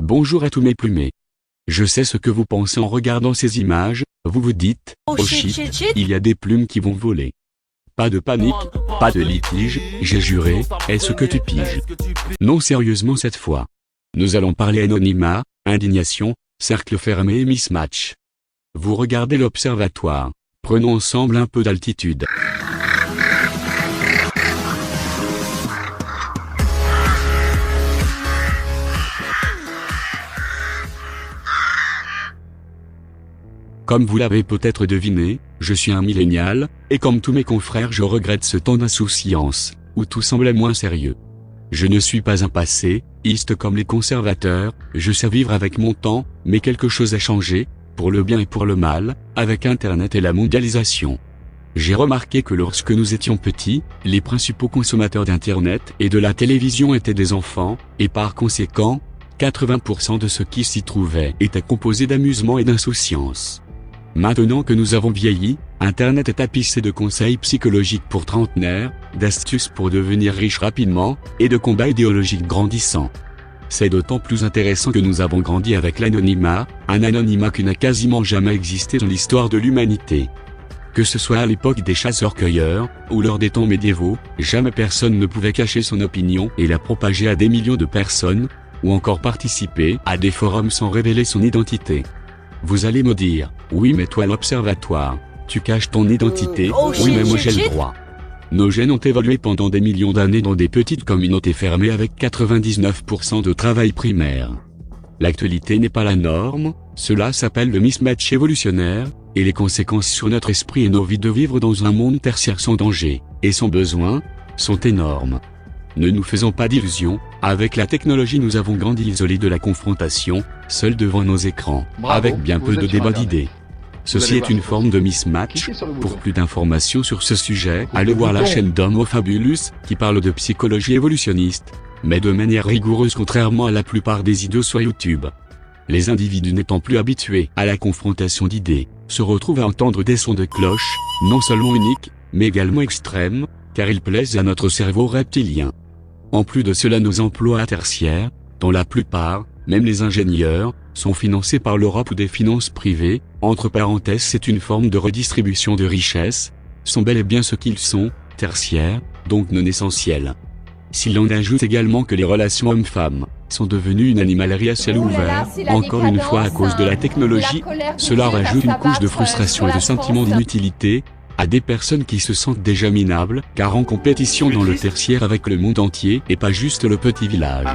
Bonjour à tous mes plumés. Je sais ce que vous pensez en regardant ces images, vous vous dites, oh shit, il y a des plumes qui vont voler. Pas de panique, pas de litige, j'ai juré, est-ce que tu piges? Non sérieusement cette fois. Nous allons parler anonymat, indignation, cercle fermé et mismatch. Vous regardez l'observatoire, prenons ensemble un peu d'altitude. Comme vous l'avez peut-être deviné, je suis un millénial, et comme tous mes confrères je regrette ce temps d'insouciance, où tout semblait moins sérieux. Je ne suis pas un passéiste comme les conservateurs, je sais vivre avec mon temps, mais quelque chose a changé, pour le bien et pour le mal, avec Internet et la mondialisation. J'ai remarqué que lorsque nous étions petits, les principaux consommateurs d'Internet et de la télévision étaient des enfants, et par conséquent, 80% de ce qui s'y trouvait était composé d'amusement et d'insouciance. Maintenant que nous avons vieilli, Internet est tapissé de conseils psychologiques pour trentenaires, d'astuces pour devenir riche rapidement, et de combats idéologiques grandissants. C'est d'autant plus intéressant que nous avons grandi avec l'anonymat, un anonymat qui n'a quasiment jamais existé dans l'histoire de l'humanité. Que ce soit à l'époque des chasseurs-cueilleurs, ou lors des temps médiévaux, jamais personne ne pouvait cacher son opinion et la propager à des millions de personnes, ou encore participer à des forums sans révéler son identité. Vous allez me dire, oui mais toi l'observatoire, tu caches ton identité, oui mais moi j'ai le droit. Nos gènes ont évolué pendant des millions d'années dans des petites communautés fermées avec 99% de travail primaire. L'actualité n'est pas la norme, cela s'appelle le mismatch évolutionnaire, et les conséquences sur notre esprit et nos vies de vivre dans un monde tertiaire sans danger, et sans besoin, sont énormes. Ne nous faisons pas d'illusions, avec la technologie nous avons grandi isolés de la confrontation, seuls devant nos écrans, avec bien peu de débats d'idées. Ceci est une forme de mismatch. Pour plus d'informations sur ce sujet, allez voir la chaîne d'Homo Fabulus, qui parle de psychologie évolutionniste, mais de manière rigoureuse contrairement à la plupart des idiots sur YouTube. Les individus n'étant plus habitués à la confrontation d'idées, se retrouvent à entendre des sons de cloche, non seulement uniques, mais également extrêmes, car ils plaisent à notre cerveau reptilien. En plus de cela, nos emplois tertiaires, dont la plupart, même les ingénieurs, sont financés par l'Europe ou des finances privées, entre parenthèses c'est une forme de redistribution de richesses, sont bel et bien ce qu'ils sont, tertiaires, donc non essentiels. Si l'on ajoute également que les relations hommes-femmes sont devenues une animalerie à ciel ouvert, encore une fois à cause de la technologie, cela rajoute une couche de frustration et de sentiment d'inutilité, à des personnes qui se sentent déjà minables, car en compétition dans le tertiaire avec le monde entier et pas juste le petit village.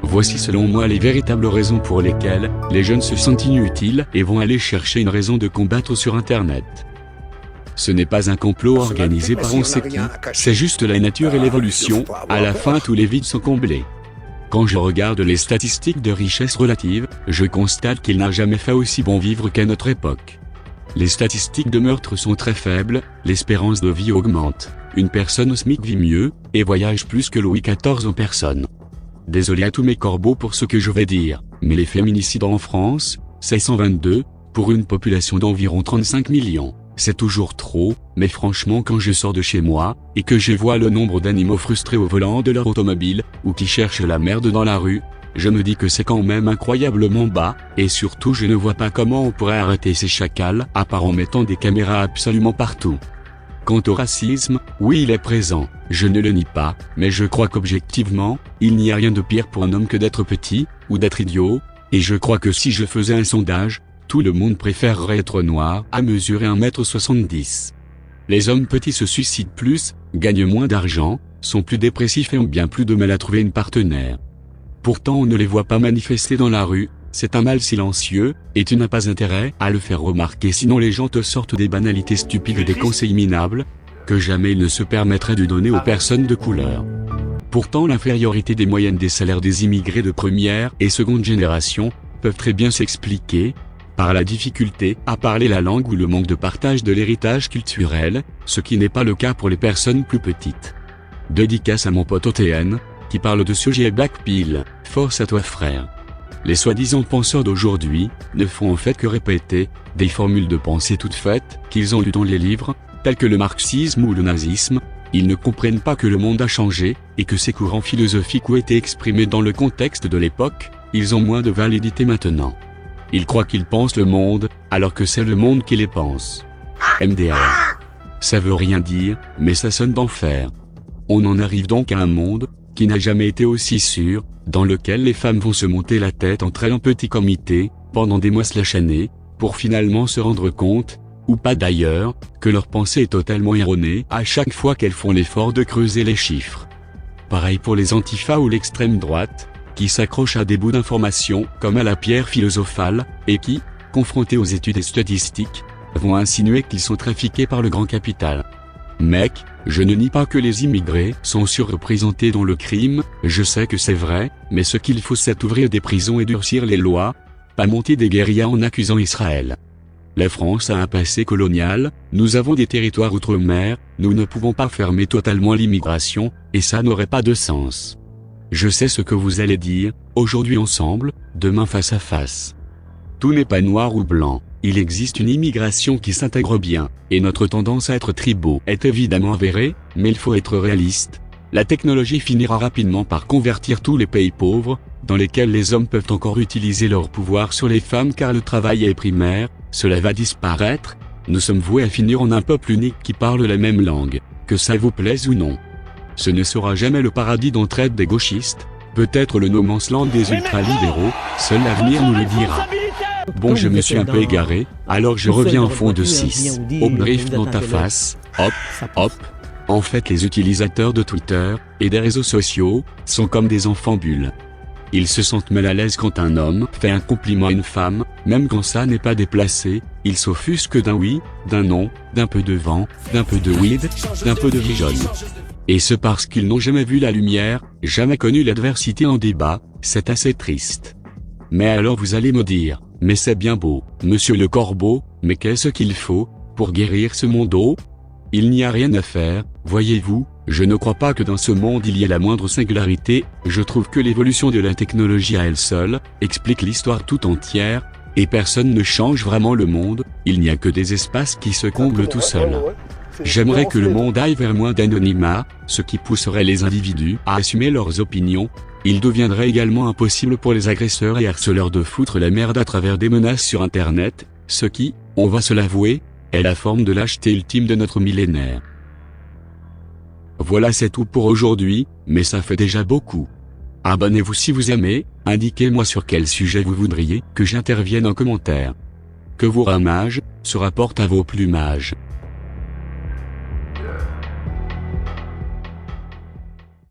Voici selon moi les véritables raisons pour lesquelles les jeunes se sentent inutiles et vont aller chercher une raison de combattre sur Internet. Ce n'est pas un complot organisé par on sait qui, c'est juste la nature et l'évolution, à la fin tous les vides sont comblés. Quand je regarde les statistiques de richesse relative, je constate qu'il n'a jamais fait aussi bon vivre qu'à notre époque. Les statistiques de meurtre sont très faibles, l'espérance de vie augmente, une personne au SMIC vit mieux, et voyage plus que Louis XIV en personne. Désolé à tous mes corbeaux pour ce que je vais dire, mais les féminicides en France, c'est 122, pour une population d'environ 35 millions. C'est toujours trop, mais franchement quand je sors de chez moi, et que je vois le nombre d'animaux frustrés au volant de leur automobile, ou qui cherchent la merde dans la rue, je me dis que c'est quand même incroyablement bas, et surtout je ne vois pas comment on pourrait arrêter ces chacals, à part en mettant des caméras absolument partout. Quant au racisme, oui il est présent, je ne le nie pas, mais je crois qu'objectivement, il n'y a rien de pire pour un homme que d'être petit, ou d'être idiot, et je crois que si je faisais un sondage, tout le monde préférerait être noir à mesurer 1m70. Les hommes petits se suicident plus, gagnent moins d'argent, sont plus dépressifs et ont bien plus de mal à trouver une partenaire. Pourtant on ne les voit pas manifester dans la rue, c'est un mal silencieux, et tu n'as pas intérêt à le faire remarquer sinon les gens te sortent des banalités stupides et des conseils minables, que jamais ils ne se permettraient de donner aux personnes de couleur. Pourtant l'infériorité des moyennes des salaires des immigrés de première et seconde génération, peuvent très bien s'expliquer, par la difficulté à parler la langue ou le manque de partage de l'héritage culturel, ce qui n'est pas le cas pour les personnes plus petites. Dédicace à mon pote OTN, qui parle de sujet Black Pill, force à toi frère. Les soi-disant penseurs d'aujourd'hui, ne font en fait que répéter, des formules de pensée toutes faites, qu'ils ont lues dans les livres, tels que le marxisme ou le nazisme, ils ne comprennent pas que le monde a changé, et que ces courants philosophiques ont été exprimés dans le contexte de l'époque, ils ont moins de validité maintenant. Ils croient qu'ils pensent le monde, alors que c'est le monde qui les pense. MDR. Ça veut rien dire, mais ça sonne d'enfer. On en arrive donc à un monde, qui n'a jamais été aussi sûr, dans lequel les femmes vont se monter la tête entre elles en petit comité, pendant des mois/années, pour finalement se rendre compte, ou pas d'ailleurs, que leur pensée est totalement erronée à chaque fois qu'elles font l'effort de creuser les chiffres. Pareil pour les antifas ou l'extrême droite, qui s'accrochent à des bouts d'informations comme à la pierre philosophale, et qui, confrontés aux études et statistiques, vont insinuer qu'ils sont trafiqués par le grand capital. Mec, je ne nie pas que les immigrés sont surreprésentés dans le crime, je sais que c'est vrai, mais ce qu'il faut c'est ouvrir des prisons et durcir les lois, pas monter des guérillas en accusant Israël. La France a un passé colonial, nous avons des territoires outre-mer, nous ne pouvons pas fermer totalement l'immigration, et ça n'aurait pas de sens. Je sais ce que vous allez dire, aujourd'hui ensemble, demain face à face. Tout n'est pas noir ou blanc, il existe une immigration qui s'intègre bien, et notre tendance à être tribaux est évidemment avérée, mais il faut être réaliste. La technologie finira rapidement par convertir tous les pays pauvres, dans lesquels les hommes peuvent encore utiliser leur pouvoir sur les femmes car le travail est primaire, cela va disparaître, nous sommes voués à finir en un peuple unique qui parle la même langue, que ça vous plaise ou non. Ce ne sera jamais le paradis d'entraide des gauchistes, peut-être le no man's land des ultralibéraux, seul l'avenir nous le dira. Bon, je me suis un peu égaré, alors je reviens au fond de 6. Hop, drift dans ta face, hop, hop. En fait, les utilisateurs de Twitter et des réseaux sociaux sont comme des enfants bulles. Ils se sentent mal à l'aise quand un homme fait un compliment à une femme, même quand ça n'est pas déplacé, ils s'offusquent d'un oui, d'un non, d'un peu de vent, d'un peu de weed, d'un peu de vision. Et ce parce qu'ils n'ont jamais vu la lumière, jamais connu l'adversité en débat, c'est assez triste. Mais alors vous allez me dire, mais c'est bien beau, monsieur le Corbeau, mais qu'est-ce qu'il faut pour guérir ce monde? Il n'y a rien à faire, voyez-vous, je ne crois pas que dans ce monde il y ait la moindre singularité, je trouve que l'évolution de la technologie à elle seule, explique l'histoire tout entière, et personne ne change vraiment le monde, il n'y a que des espaces qui se comblent tout seuls. J'aimerais que le monde aille vers moins d'anonymat, ce qui pousserait les individus à assumer leurs opinions. Il deviendrait également impossible pour les agresseurs et harceleurs de foutre la merde à travers des menaces sur Internet, ce qui, on va se l'avouer, est la forme de lâcheté ultime de notre millénaire. Voilà, c'est tout pour aujourd'hui, mais ça fait déjà beaucoup. Abonnez-vous si vous aimez, indiquez-moi sur quel sujet vous voudriez que j'intervienne en commentaire. Que vos ramages se rapportent à vos plumages.